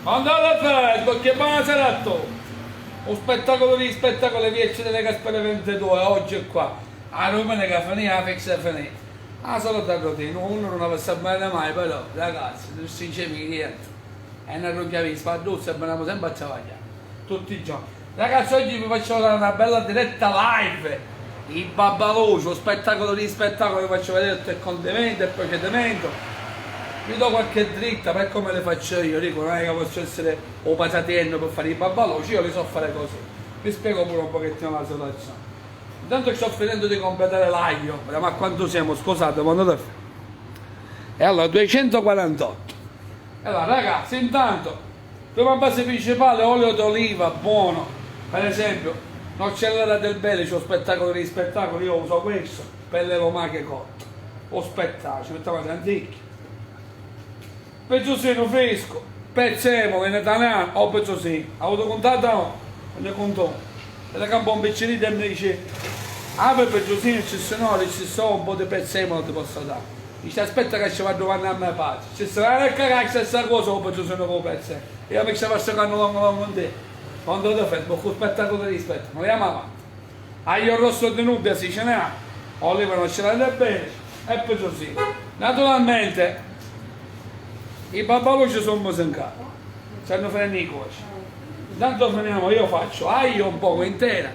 Andate a fare, che buona serata! Un spettacolo di spettacoli viecci delle Gaspere 22, oggi è qua. A Roma ne finì, a fix finì. Ah, solo da routine, uno non aveva sapere mai, però, ragazzi, non si dice niente. E non ruggiavi spaduzza e veniamo sempre a travagliare. Tutti i giorni. Ragazzi, oggi vi faccio vedere una bella diretta live. Il Babbaluccio, spettacolo di spettacolo, vi faccio vedere tutto il condimento, il procedimento. Vi do qualche dritta per come le faccio io, dico, non è che posso essere un pasatiello per fare i babbalocci, io li so fare così. Vi spiego pure un pochettino la situazione. Intanto sto finendo di completare l'aglio, ma quanto siamo, scusate, quando da fare? E allora, 248. Allora ragazzi, intanto, prima base principale, olio d'oliva, buono. Per esempio, noccellera del Belice, spettacolo di spettacoli, io uso questo, per le lumache cotte. O spettacolo, ci mettiamo antichi. Pezzosino fresco, pezzemolo in italiano o pezzosino. Ha avuto contatto o no? Non ne conto. E la campo un piccerino e mi dice, per pezzosino ci sono, ci sono un po' di pezzemolo ti posso dare. Dice, aspetta che ci vado a me parte. Ci sarà una cagata stessa cosa o pezzosino con pezzemolo. Io mi stavo cercando lungo con te. Quando lo fai, con spettacolo di rispetto, non andiamo avanti. Aglio rosso di Nubia si ce n'ha, oliva non ce l'ha bene e pezzosino. Naturalmente, i babbalucci sono mosencati, sanno fare i coci. Intanto finiamo, io faccio aglio un poco intera,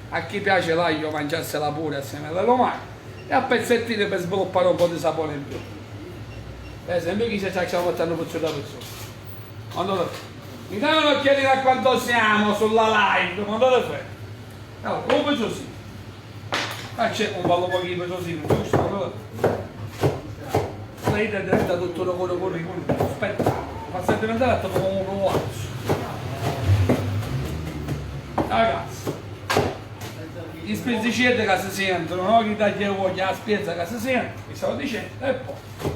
a chi piace l'aglio mangiarsela pure assieme alle lumache, e a pezzettini per sviluppare un po' di sapore in più. Per esempio chi si sta portando pezzo da pezzo. Allora, mi danno un'occhiatina a quanto siamo sulla live, quando lo fai? Allora, un pezzosino. C'è un ballo pochino pezzosino, giusto? Allora, lei diventa tutto lavoro curriculum, aspetta, fa diventare atto come un ruolazzo. Ragazzi, gli spizzicetti che si sentono, no? Chi taglia voglia la spezza che si sente, vi stavo dicendo, e poi.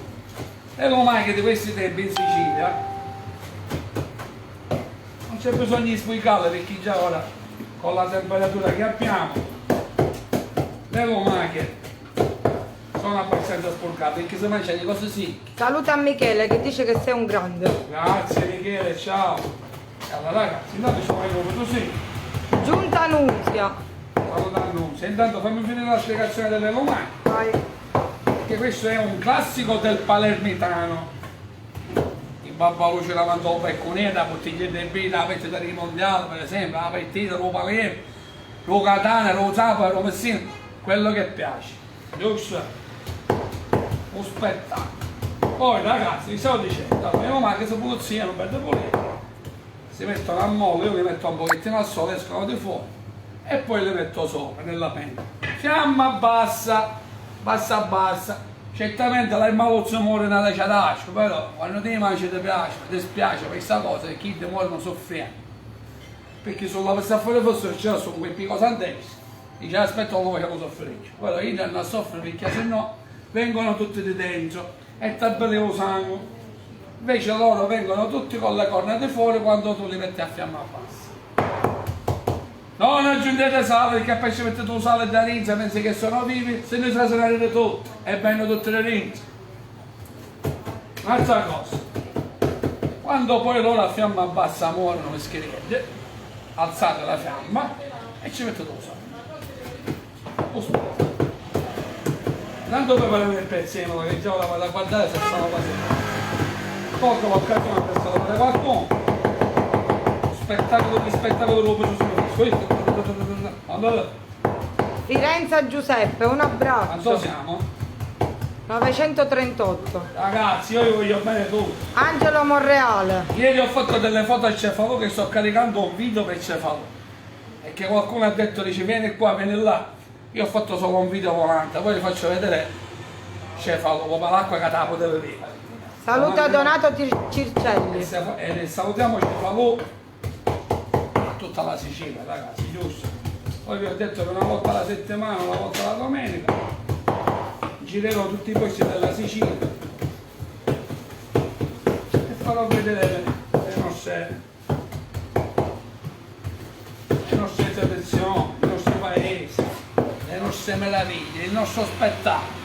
E lo mai che di questi tempi in Sicilia non c'è bisogno di spuicarle perché già ora con la temperatura che abbiamo le lumache sono abbastanza sporcate perché se mangiano le cose sì. Saluta Michele che dice che sei un grande. Grazie Michele, ciao. Allora ragazzi, intanto ci vuoi così. Giunta Nunzia. Saluta Annunzia. Intanto fammi finire la spiegazione delle lumache. Vai. Perché questo è un classico del palermitano. Il babbaluccio la mandò pecconetta, la bottiglia di birra, la partita di mondiale per esempio, la partita, lo Palermo, lo Catania, lo Zappa, lo Messina, quello che piace. Giusto? Un spettacolo. Poi ragazzi, vi stavo dicendo, le lumache si pulizzino per pulire, si mettono a mollo, io li metto un pochettino al sole, escono di fuori e poi le metto sopra nella pentola. Fiamma bassa, bassa. Certamente la maluzzo muore nella ciadaccia, però quando ti mangi ti piace, ti spiace questa cosa e chi ti muoiono soffriendo. Perché sulla questa fuori fosse c'è sono quei piccosantessi, dice aspetta lo facciamo soffrire. Però io non a soffrire perché se no vengono tutti di dentro e tabello sangue. Invece loro vengono tutti con le corna di fuori quando tu li metti a fiamma bassa. Non aggiungete sale perché poi ci mettete tu sale da rinza, pensi che sono vivi, se ne trasanate tutti e vengono tutte le rinze. Un'altra cosa, quando poi loro a fiamma bassa muoiono le schierette, alzate la fiamma e ci mettete lo sale. Tanto preparare il pezzino che già la vado a guardare se sono quasi. Colgo l'occasione per salutare qualcuno. Spettacolo di spettacolo lo posso solo. Allora, Firenze Giuseppe, un quanto abbraccio. siamo? 938. Ragazzi, io vi voglio bene tutti. Angelo Monreale. Ieri ho fatto delle foto al cefalù che sto caricando un video per cefalù. E che qualcuno ha detto, dice vieni qua, vieni là. Io ho fatto solo un video volante, poi vi faccio vedere cefalù, come l'acqua che te la potete vedere. Saluta Donato Circelli. E salutiamo cefalù a tutta la Sicilia, ragazzi, giusto? Poi vi ho detto che una volta alla settimana, una volta alla domenica, girerò tutti i posti della Sicilia e farò vedere le nostre tradizioni, i nostri paesi, le nostre meraviglie, il nostro spettacolo.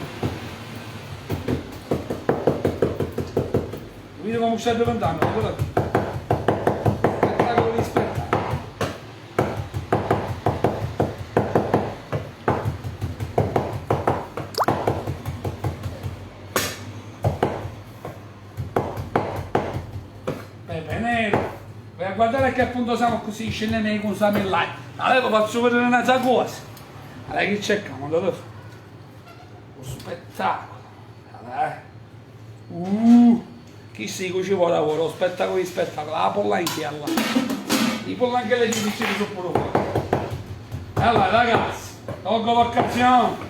Vedi come stai diventando? guardare a che punto siamo così scendiamo con Sami live. Allora faccio vedere un'altra cosa. Allora che cerchiamo? Un spettacolo. Allora, chi si ci vuole lavoro? Lo spettacolo di spettacolo. La polla in chiella. I polla anche le giudici di pure fuori. Allora ragazzi, colgo l'occasione.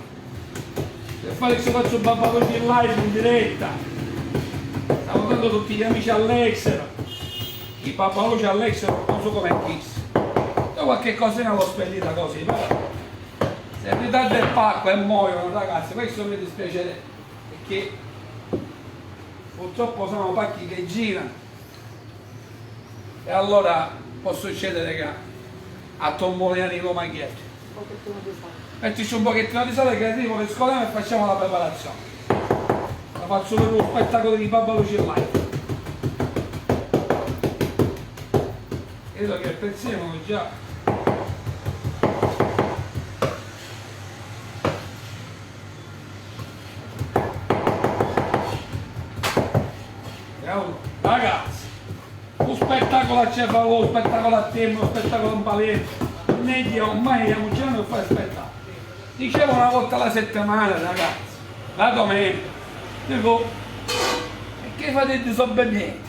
Per fare che faccio il babbaloggi in live in diretta. Stiamo dando tutti gli amici all'estero. I babbaloggi all'estero non so come chissà. Io qualche cosina l'ho spedita così, però. Se mi date del pacco e muoiono ragazzi, questo mi dispiacerebbe. Perché purtroppo sono pacchi che girano. E allora può succedere che a Tomboliani lo maglietto. Mettici un pochettino di sale che arrivo per scolare e facciamo la preparazione. La faccio per uno spettacolo di babbaloggi live. Credo che pensiamo già. Ragazzi, un spettacolo a cefalo, un spettacolo a tempo, un spettacolo in paletta. Media ormai stiamo girando per fare spettacolo. Dicevo una volta alla settimana, ragazzi, la domenica. Dico, e che fate disobbedienti?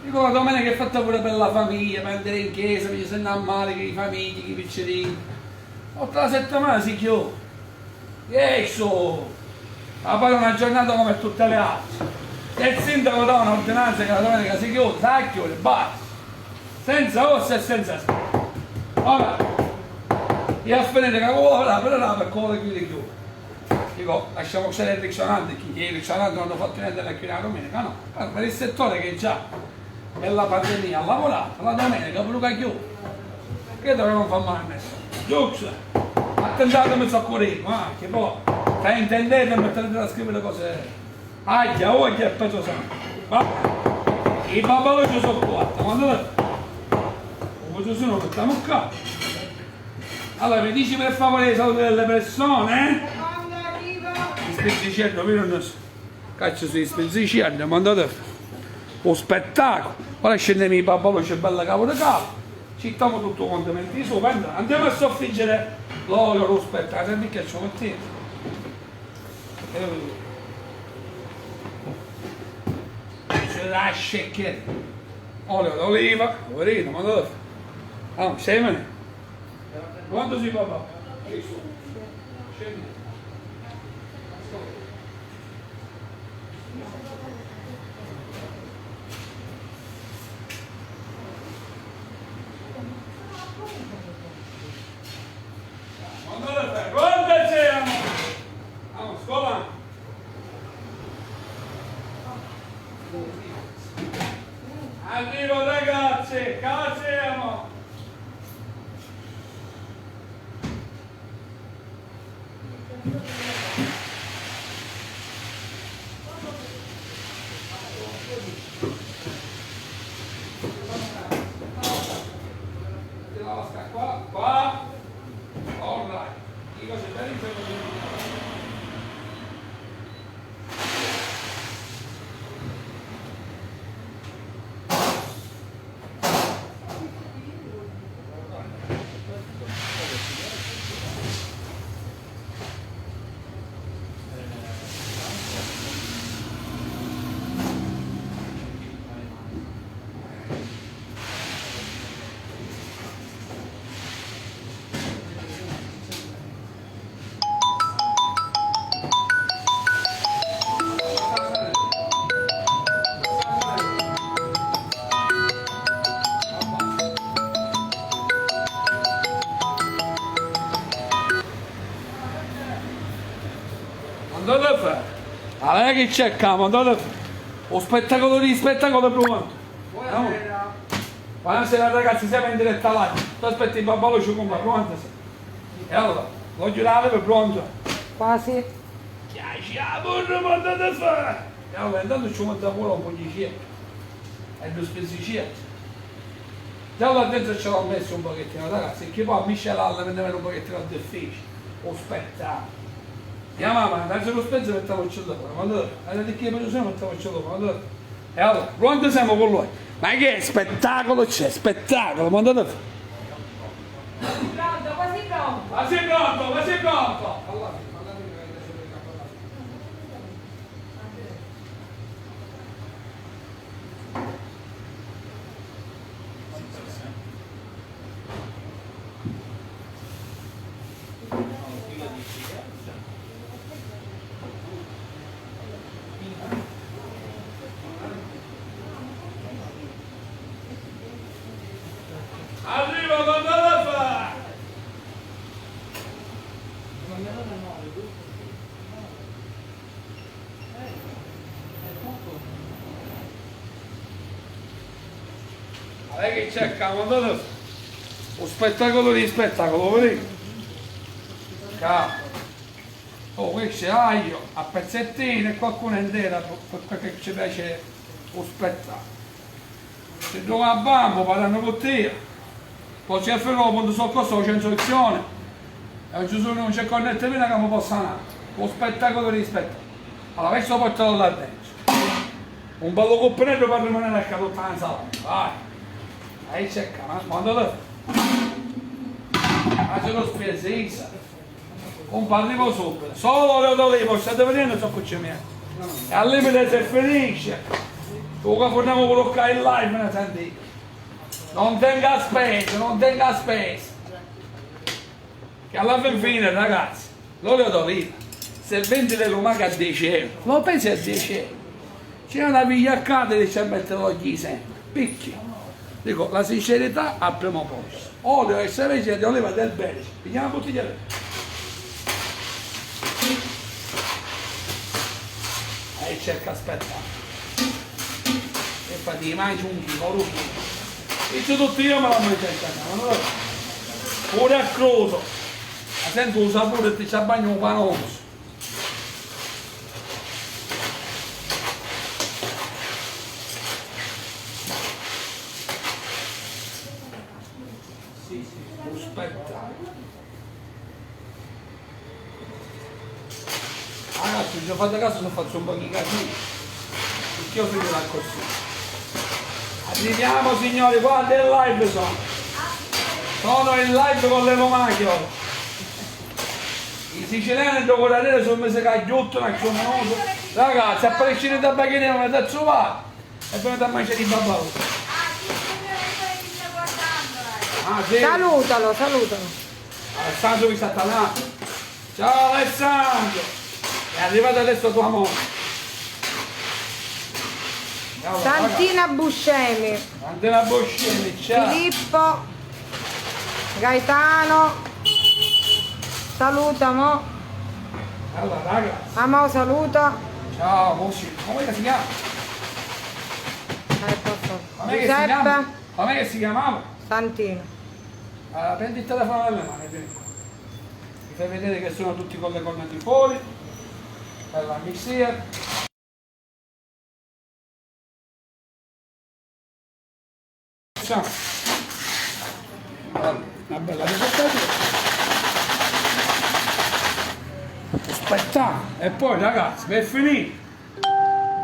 Dico la domenica è fatta pure per la famiglia, per andare in chiesa, per se andare male, che i famigli, che i piccerini. Oltre la settimana si chiude. E so, ma poi è una giornata come tutte le altre. Se il sindaco dà un'ordinanza che la domenica si chiude, sa chiude, basta. Senza ossa e senza spazio. Ora, io a finire che ora per come chiude. Dico, lasciamo stare il riccionante, chi i riccionanti non hanno fatto niente da chiudere la domenica, no. Per il settore che già nella pandemia ha lavorato, la domenica pure chiude. Credo che non fa male a nessuno. Giusto? Attendatemi soccorrere, ma che poi, se intendete mettete a scrivere cose. Aglia, oggi è peso santo. Va? I babbaloggi sono quattro, guardate. Come sono mettiamo qua. Allora, mi dici per favore i saluti delle persone? Gli spizzicelli, non so. Caccio sui spizzicelli, mandate un spettacolo. Ora scendiamo i babbaloggi bella capo di capo. Ci stiamo tutto quanto metti su, andiamo a soffriggere l'olio, lo spettacolo, senti che ci mettiamo. La shaker, olio d'oliva, poverino, ma dove? Ah, semene. Quanto si papà? Quanto siamo? Vamos, scuola. Arrivo ragazzi, casiamo! La vasca qua, all right. Dico se per il andate a fare. Allora che cerchiamo, andate a fare. Lo spettacolo di spettacolo è pronto. Buonasera. Buonasera ragazzi, siamo in diretta live. Tu aspetti il babbaloggi con me, pronto? E allora, lo girare per pronto? Quasi. Chiacchiamo, ma andate a fare. E allora, intanto ci mettiamo pure un po' di cielo. E due spezzicetti. Già là dentro ce l'ho messo un pochettino, ragazzi, che poi a miscelare prendeva un pochettino difficile. Lo spettacolo. Mia mamma, dai lo spezzo e mettiamoci dopo, ma allora, che per mettiamoci dopo, e allora, pronto siamo con lui? Ma che spettacolo c'è? Spettacolo, ma andate a fare? Pronto, quasi pronto. Quasi pronto, quasi pronto! Arriva quando la fa! Ma lei che cerca, quando la fa? Un spettacolo di spettacolo, vedi? Capo. Oh, questo è aglio a pezzettini e qualcuno intera perché ci piace lo spettacolo. Se dove a bambo, parlano con te. Poi c'è il fenomeno quando sono costo c'è instruzione e non c'è connettere che mi possa andare lo spettacolo di spettacolo. Allora adesso portato là dentro un bello copponetto per rimanere a casa tutta la sala, vai, ahí cerca, quando lo faccio lo spesa un parliamo subito, solo le d'olivo, state vedendo ciò che c'è mia e al limite se finisce tu che vogliamo bloccare il live me ne senti. Non tenga spesa, non tenga spesa. Che alla fine, ragazzi, l'olio d'oliva, se vendi le lumache a 10 euro, lo pensi a 10 euro. C'è una vigliaccata che ci mette l'occhio sempre, picchi. Dico, la sincerità al primo posto. Olio e semence di oliva del Belgio. Pigliamo la bottiglia. E cerca aspettare. E fatti i mangi un chilo, dice tutto io me la metto in casa, pure a crudo, ma sento un sapore e ti ci abbagno un panoso. Sì, lo spettacolo. Ragazzi, se fate caso se faccio un po' di casino, perché io sono così. Arriviamo signori, guarda il live sono in live con le lumache. I siciliani dopo la rete sono mesi cagliotto, ragazzi, a prescindere da Bacchinino mi da trovare e venite a mangiare i babbalò. Ah, sì. Salutalo, salutalo. Alessandro mi sta parlando. Ciao Alessandro, è arrivato adesso tua moglie. Santina Buscemi, Santina Buscemi, ciao. Filippo, Gaetano, salutamo. Allora ragazzi. Amo saluta. Ciao, come si chiama? Giuseppe. Com'è che si chiamava? Santino. Prendi il telefono nelle mani, vieni qua. Mi fai vedere che sono tutti con le cornette fuori. Per la mixer. Una bella ricoperta. Aspetta, e poi ragazzi, per finire,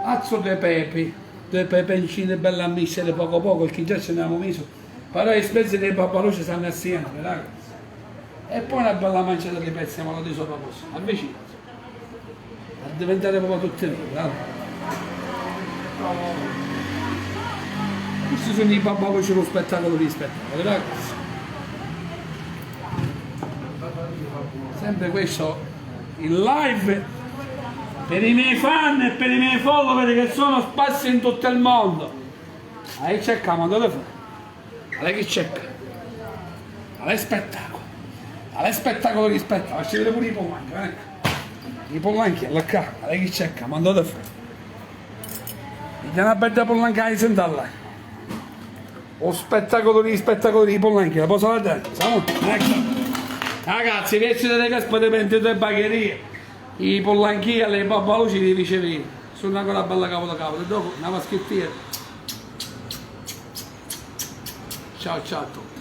azzo dei pepi, due pepencine belle ammissere poco poco, perché già ce ne abbiamo messo, però le spezie dei babbaluci stanno assieme, ragazzi. E poi una bella manciata di pezzi, ma lo di sopra posto, avvicino, a diventare proprio tutte nere, questi sono i babbaluci lo spettacolo di spettacolo, ragazzi. Sempre questo in live per i miei fan e per i miei follower che sono sparsi in tutto il mondo. Allora cerchiamo, dove fa? Allora che cerca? Allora spettacolo. Allora spettacolo di spettacolo, facci vedere pure i pollanchi, i pollanchi, allora qua, allora che cerca, ma dove fa? Vediamo una bella pollanca di sentalla. O spettacolo di pollanchi, la posa là dentro, ecco. Ragazzi, invece delle caspate pentite e bagherie, i pollanchi alle babbaluci di vicevino, sono ancora bella cavola cavola, dopo una vaschettiera. Ciao ciao a tutti.